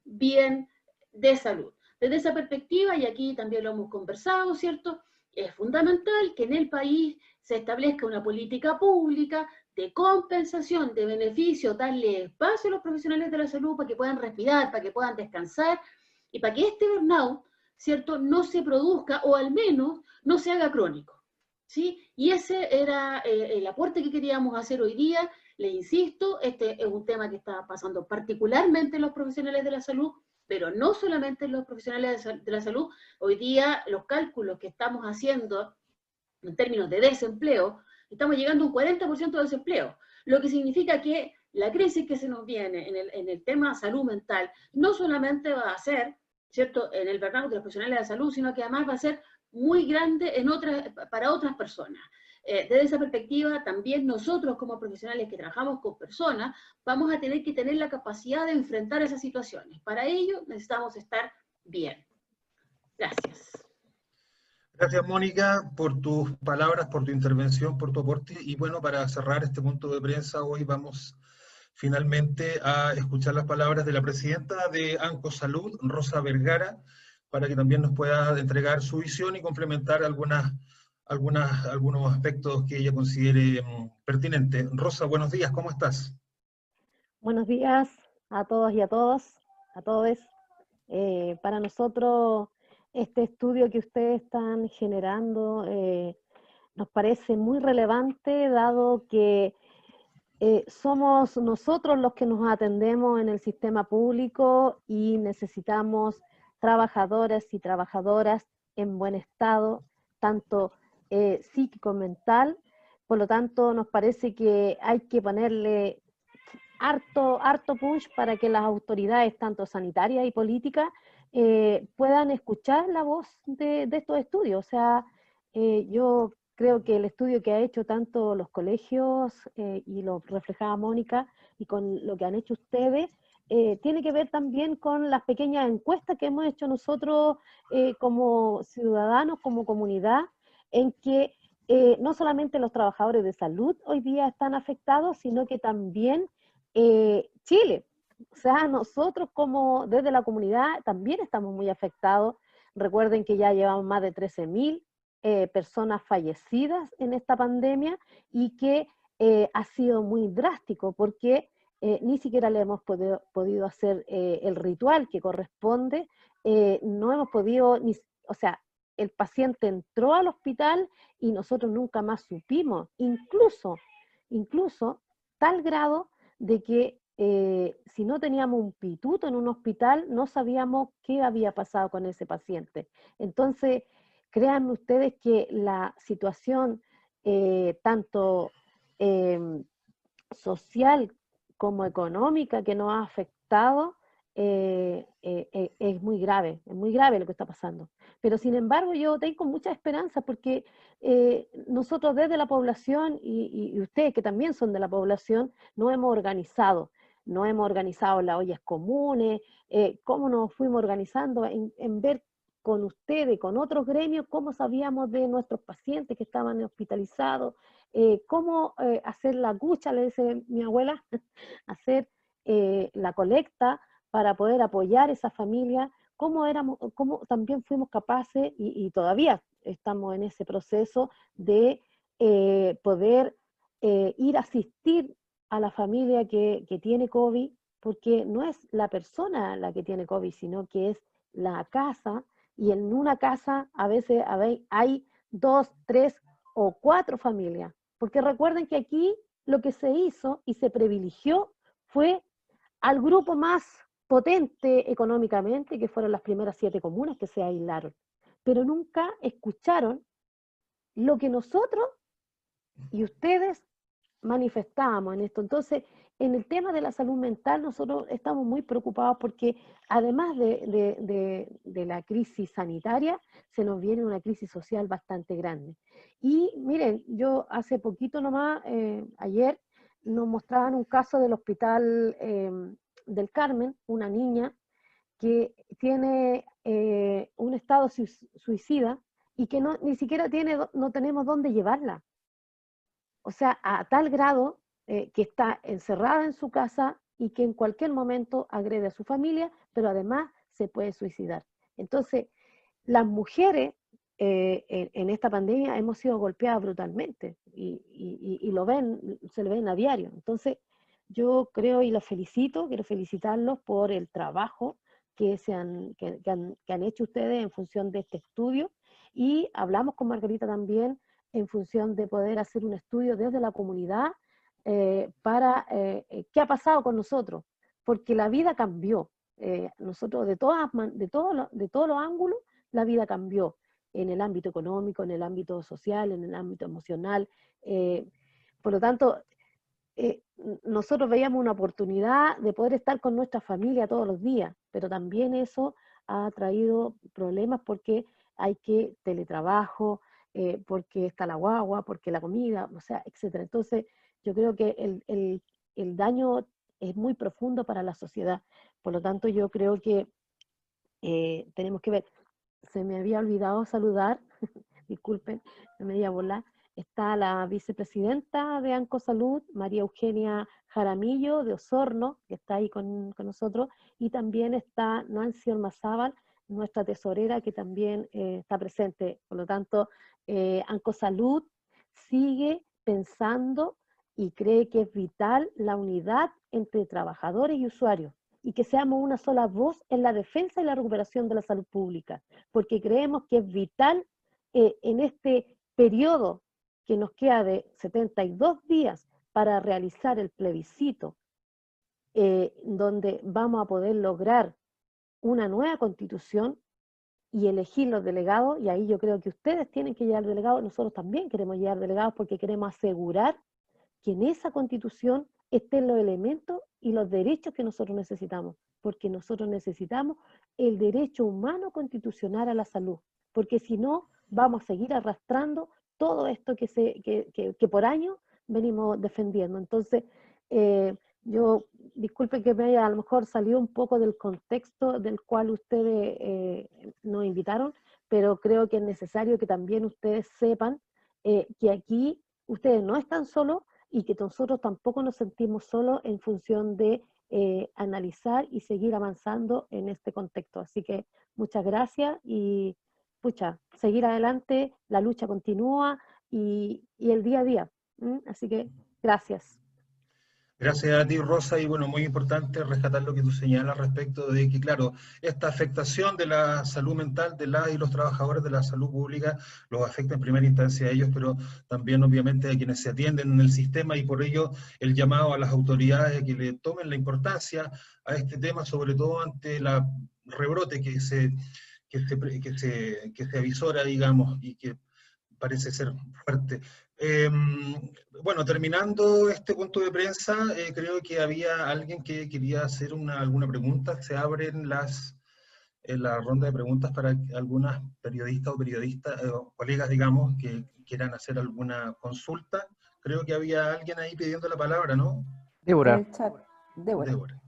bien de salud. Desde esa perspectiva, y aquí también lo hemos conversado, ¿cierto?, es fundamental que en el país se establezca una política pública de compensación, de beneficio, darle espacio a los profesionales de la salud para que puedan respirar, para que puedan descansar, y para que este burnout, ¿cierto?, no se produzca, o al menos no se haga crónico, ¿sí? Y ese era el aporte que queríamos hacer hoy día. Les insisto, este es un tema que está pasando particularmente en los profesionales de la salud, pero no solamente en los profesionales de la salud. Hoy día los cálculos que estamos haciendo en términos de desempleo, estamos llegando a un 40% de desempleo, lo que significa que la crisis que se nos viene en el tema salud mental no solamente va a ser ¿cierto?, en el burnout de los profesionales de la salud, sino que además va a ser muy grande para otras personas. Desde esa perspectiva, también nosotros como profesionales que trabajamos con personas, vamos a tener que tener la capacidad de enfrentar esas situaciones. Para ello necesitamos estar bien. Gracias. Gracias, Mónica, por tus palabras, por tu intervención, por tu aporte. Y bueno, para cerrar este punto de prensa, hoy vamos finalmente a escuchar las palabras de la presidenta de ANCO Salud, Rosa Vergara, para que también nos pueda entregar su visión y complementar algunos aspectos que ella considere pertinentes. Rosa, buenos días, ¿cómo estás? Buenos días a todos y a todos. Para nosotros, este estudio que ustedes están generando nos parece muy relevante, dado que somos nosotros los que nos atendemos en el sistema público y necesitamos trabajadores y trabajadoras en buen estado, tanto psíquico-mental. Por lo tanto, nos parece que hay que ponerle harto punch para que las autoridades, tanto sanitarias y políticas, puedan escuchar la voz de estos estudios. O sea, yo creo que el estudio que ha hecho tanto los colegios, y lo reflejaba Mónica, y con lo que han hecho ustedes, tiene que ver también con las pequeñas encuestas que hemos hecho nosotros como ciudadanos, como comunidad, en que no solamente los trabajadores de salud hoy día están afectados, sino que también Chile. O sea, nosotros como desde la comunidad también estamos muy afectados. Recuerden que ya llevamos más de 13.000 personas fallecidas en esta pandemia y que ha sido muy drástico porque ni siquiera le hemos podido hacer el ritual que corresponde, no hemos podido, o sea, el paciente entró al hospital y nosotros nunca más supimos, incluso tal grado de que si no teníamos un pituto en un hospital, no sabíamos qué había pasado con ese paciente. Entonces, créanme ustedes que la situación tanto social como económica que nos ha afectado es muy grave lo que está pasando. Pero sin embargo yo tengo mucha esperanza porque nosotros desde la población y ustedes que también son de la población nos hemos organizado las ollas comunes, cómo nos fuimos organizando en ver con ustedes, con otros gremios, cómo sabíamos de nuestros pacientes que estaban hospitalizados, cómo hacer la cucha, le dice mi abuela, hacer la colecta para poder apoyar a esa familia, cómo también fuimos capaces, y todavía estamos en ese proceso de poder ir a asistir a la familia que tiene COVID, porque no es la persona la que tiene COVID, sino que es la casa, y en una casa a veces hay 2, 3 o 4 familias, porque recuerden que aquí lo que se hizo y se privilegió fue al grupo más potente económicamente, que fueron las primeras 7 comunas que se aislaron, pero nunca escucharon lo que nosotros y ustedes manifestábamos en esto. Entonces, en el tema de la salud mental, nosotros estamos muy preocupados porque además de la crisis sanitaria, se nos viene una crisis social bastante grande. Y miren, yo hace poquito nomás, ayer, nos mostraban un caso del hospital del Carmen, una niña que tiene un estado suicida y que ni siquiera no tenemos dónde llevarla. O sea, a tal grado que está encerrada en su casa y que en cualquier momento agrede a su familia, pero además se puede suicidar. Entonces, las mujeres en esta pandemia hemos sido golpeadas brutalmente y se lo ven a diario. Entonces, yo creo y los felicito, quiero felicitarlos por el trabajo que han hecho ustedes en función de este estudio, y hablamos con Margarita también en función de poder hacer un estudio desde la comunidad para qué ha pasado con nosotros, porque la vida cambió. Nosotros de todos los ángulos la vida cambió, en el ámbito económico, en el ámbito social, en el ámbito emocional. Por lo tanto, nosotros veíamos una oportunidad de poder estar con nuestra familia todos los días, pero también eso ha traído problemas porque hay que teletrabajo, porque está la guagua, porque la comida, o sea, etcétera. Entonces, yo creo que el daño es muy profundo para la sociedad. Por lo tanto, yo creo que tenemos que ver. Se me había olvidado saludar, disculpen, me di a volar. Está la vicepresidenta de Ancosalud, María Eugenia Jaramillo de Osorno, que está ahí con nosotros, y también está Nancy Ormazábal, nuestra tesorera, que también está presente. Por lo tanto, Ancosalud sigue pensando y cree que es vital la unidad entre trabajadores y usuarios, y que seamos una sola voz en la defensa y la recuperación de la salud pública, porque creemos que es vital en este periodo que nos queda de 72 días para realizar el plebiscito, donde vamos a poder lograr una nueva constitución y elegir los delegados, y ahí yo creo que ustedes tienen que llevar delegados, nosotros también queremos llevar delegados porque queremos asegurar que en esa constitución estén los elementos y los derechos que nosotros necesitamos, porque nosotros necesitamos el derecho humano constitucional a la salud, porque si no, vamos a seguir arrastrando todo esto que por años venimos defendiendo. Entonces, yo, disculpe que me haya a lo mejor salido un poco del contexto del cual ustedes nos invitaron, pero creo que es necesario que también ustedes sepan que aquí ustedes no están solos, y que nosotros tampoco nos sentimos solos en función de analizar y seguir avanzando en este contexto. Así que muchas gracias y pucha, seguir adelante, la lucha continúa y el día a día. Así que gracias. Gracias a ti, Rosa, y bueno, muy importante rescatar lo que tú señalas respecto de que, claro, esta afectación de la salud mental de las y los trabajadores de la salud pública los afecta en primera instancia a ellos, pero también obviamente a quienes se atienden en el sistema, y por ello el llamado a las autoridades a que le tomen la importancia a este tema, sobre todo ante la rebrote que se avisora, digamos, y que parece ser fuerte. Bueno, terminando este punto de prensa, creo que había alguien que quería hacer alguna pregunta. Se abren la ronda de preguntas para algunas periodistas o periodistas, colegas, digamos, que quieran hacer alguna consulta. Creo que había alguien ahí pidiendo la palabra, ¿no? En el chat, Débora. Débora.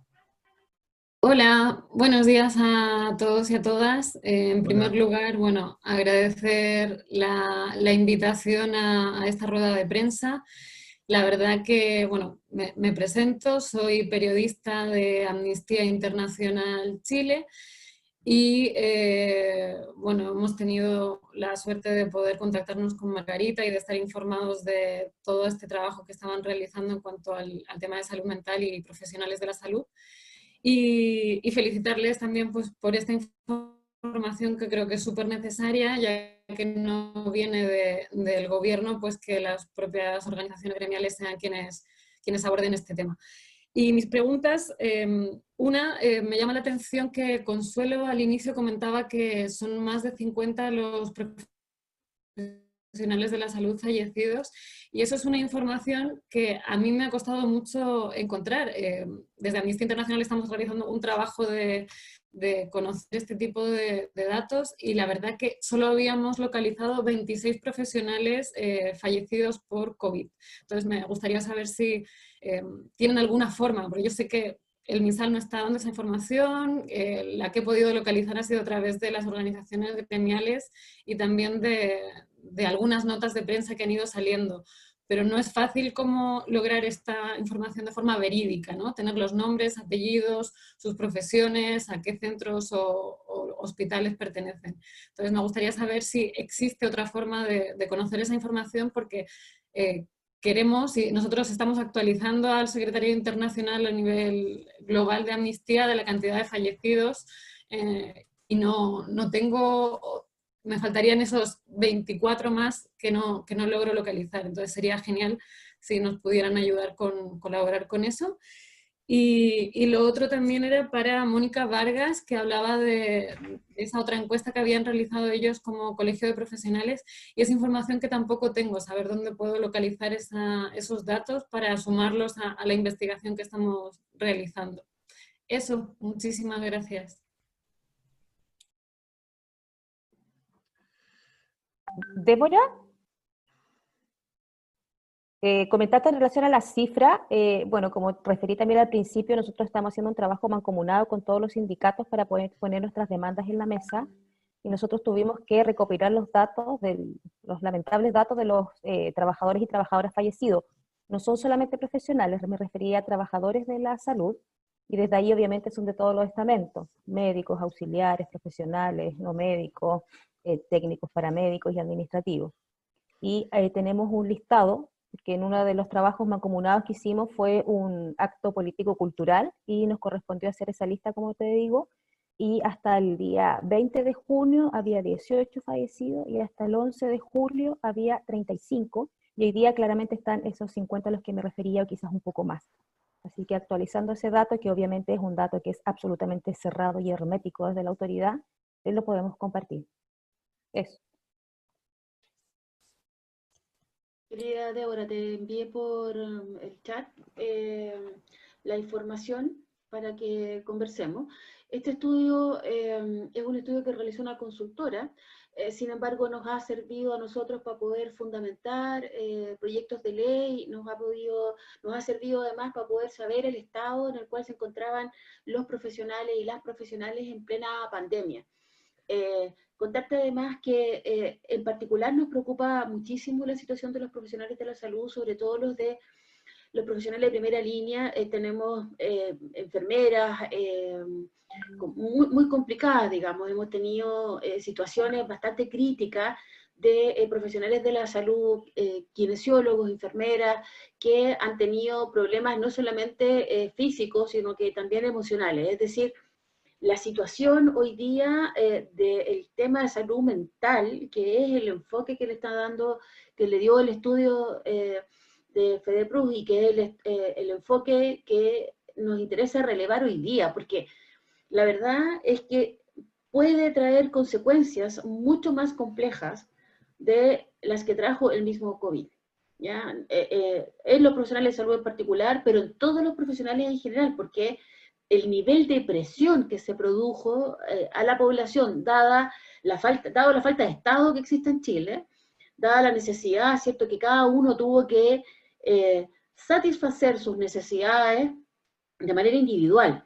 Hola, buenos días a todos y a todas. En primer lugar, bueno, agradecer la invitación a esta rueda de prensa. La verdad que, bueno, me presento, soy periodista de Amnistía Internacional Chile y, bueno, hemos tenido la suerte de poder contactarnos con Margarita y de estar informados de todo este trabajo que estaban realizando en cuanto al tema de salud mental y profesionales de la salud. Y felicitarles también pues, por esta información que creo que es súper necesaria, ya que no viene del gobierno, pues que las propias organizaciones gremiales sean quienes aborden este tema. Y mis preguntas, me llama la atención que Consuelo al inicio comentaba que son más de 50 los profesionales de la salud fallecidos, y eso es una información que a mí me ha costado mucho encontrar. Desde Amnistía Internacional estamos realizando un trabajo de conocer este tipo de datos, y la verdad que solo habíamos localizado 26 profesionales fallecidos por COVID. Entonces me gustaría saber si tienen alguna forma, porque yo sé que el MinSal no está dando esa información, la que he podido localizar ha sido a través de las organizaciones gremiales y también de algunas notas de prensa que han ido saliendo, pero no es fácil cómo lograr esta información de forma verídica, ¿no? Tener los nombres, apellidos, sus profesiones, a qué centros o hospitales pertenecen. Entonces me gustaría saber si existe otra forma de conocer esa información, porque queremos, y nosotros estamos actualizando al Secretariado Internacional a nivel global de Amnistía de la cantidad de fallecidos, y no tengo... Me faltarían esos 24 más que no logro localizar. Entonces sería genial si nos pudieran ayudar colaborar con eso. Y lo otro también era para Mónica Vargas, que hablaba de esa otra encuesta que habían realizado ellos como colegio de profesionales, y esa información que tampoco tengo, saber dónde puedo localizar esos datos para sumarlos a la investigación que estamos realizando. Eso, muchísimas gracias. Débora, comentarte en relación a la cifra, bueno, como referí también al principio, nosotros estamos haciendo un trabajo mancomunado con todos los sindicatos para poder poner nuestras demandas en la mesa, y nosotros tuvimos que recopilar los datos, los lamentables datos de los trabajadores y trabajadoras fallecidos. No son solamente profesionales, me refería a trabajadores de la salud, y desde ahí obviamente son de todos los estamentos, médicos, auxiliares, profesionales, no médicos, técnicos, paramédicos y administrativos. Y tenemos un listado, que en uno de los trabajos mancomunados que hicimos fue un acto político-cultural, y nos correspondió hacer esa lista, como te digo, y hasta el día 20 de junio había 18 fallecidos, y hasta el 11 de julio había 35, y hoy día claramente están esos 50 a los que me refería, o quizás un poco más. Así que actualizando ese dato, que obviamente es un dato que es absolutamente cerrado y hermético desde la autoridad, lo podemos compartir. Eso. Querida Débora, te envié por el chat la información para que conversemos. Este estudio es un estudio que realizó una consultora, sin embargo nos ha servido a nosotros para poder fundamentar proyectos de ley, nos ha servido además para poder saber el estado en el cual se encontraban los profesionales y las profesionales en plena pandemia. Contarte además que en particular nos preocupa muchísimo la situación de los profesionales de la salud, sobre todo los profesionales de primera línea. Tenemos enfermeras muy, muy complicadas, digamos. Hemos tenido situaciones bastante críticas de profesionales de la salud, kinesiólogos, enfermeras, que han tenido problemas no solamente físicos, sino que también emocionales. Es decir, la situación hoy día del tema de salud mental, que es el enfoque que le está dando, que le dio el estudio de FEDEPRUS, y que es el enfoque que nos interesa relevar hoy día, porque la verdad es que puede traer consecuencias mucho más complejas de las que trajo el mismo COVID. ¿Ya? En los profesionales de salud en particular, pero en todos los profesionales en general, porque el nivel de presión que se produjo a la población, dado la falta de Estado que existe en Chile, dada la necesidad, ¿cierto?, que cada uno tuvo que satisfacer sus necesidades de manera individual,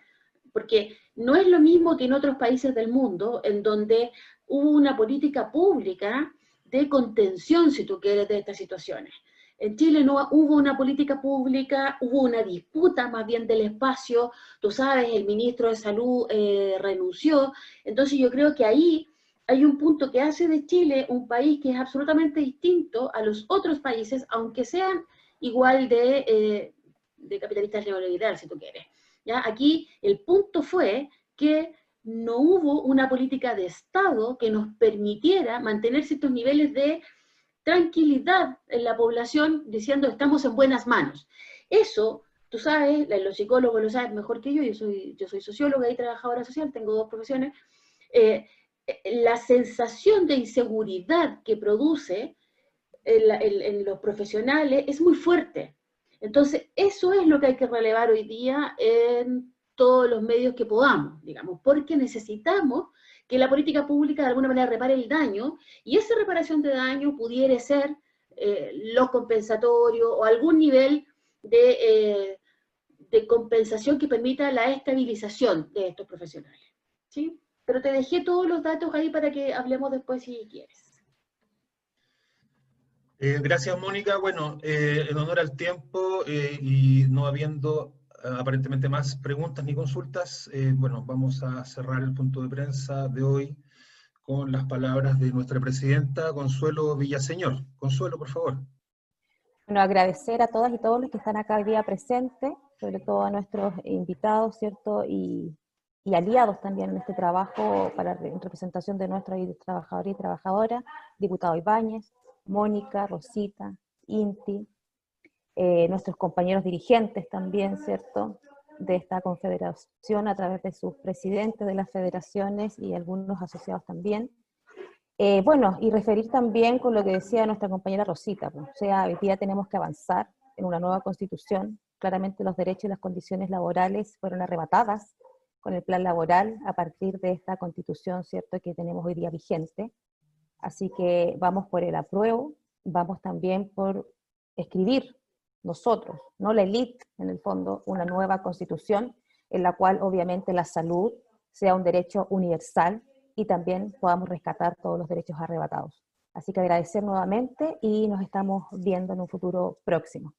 porque no es lo mismo que en otros países del mundo, en donde hubo una política pública de contención, si tú quieres, de estas situaciones. En Chile no hubo una política pública, hubo una disputa más bien del espacio. Tú sabes, el ministro de Salud renunció. Entonces yo creo que ahí hay un punto que hace de Chile un país que es absolutamente distinto a los otros países, aunque sean igual de capitalistas neoliberales, si tú quieres. ¿Ya? Aquí el punto fue que no hubo una política de Estado que nos permitiera mantener ciertos niveles de tranquilidad en la población, diciendo estamos en buenas manos. Eso, tú sabes, los psicólogos lo saben mejor que yo soy socióloga y trabajadora social, tengo dos profesiones, la sensación de inseguridad que produce en los profesionales es muy fuerte. Entonces, eso es lo que hay que relevar hoy día en todos los medios que podamos, digamos, porque necesitamos que la política pública de alguna manera repare el daño, y esa reparación de daño pudiera ser lo compensatorio o algún nivel de compensación que permita la estabilización de estos profesionales. ¿Sí? Pero te dejé todos los datos ahí para que hablemos después si quieres. Gracias, Mónica. Bueno, en honor al tiempo y no habiendo aparentemente más preguntas ni consultas, bueno, vamos a cerrar el punto de prensa de hoy con las palabras de nuestra presidenta, Consuelo Villaseñor. Consuelo, por favor. Bueno, agradecer a todas y todos los que están acá hoy día presentes, sobre todo a nuestros invitados, ¿cierto? Y aliados también en este trabajo en representación de nuestros trabajadores y trabajadoras, diputado Ibáñez, Mónica, Rosita, Inti, nuestros compañeros dirigentes también, ¿cierto?, de esta confederación a través de sus presidentes de las federaciones y algunos asociados también. Bueno, y referir también con lo que decía nuestra compañera Rosita, pues, o sea, hoy día tenemos que avanzar en una nueva constitución. Claramente los derechos y las condiciones laborales fueron arrebatadas con el plan laboral a partir de esta constitución, ¿cierto?, que tenemos hoy día vigente. Así que vamos por el apruebo, vamos también por escribir nosotros, no la élite, en el fondo, una nueva constitución en la cual obviamente la salud sea un derecho universal y también podamos rescatar todos los derechos arrebatados. Así que agradecer nuevamente y nos estamos viendo en un futuro próximo.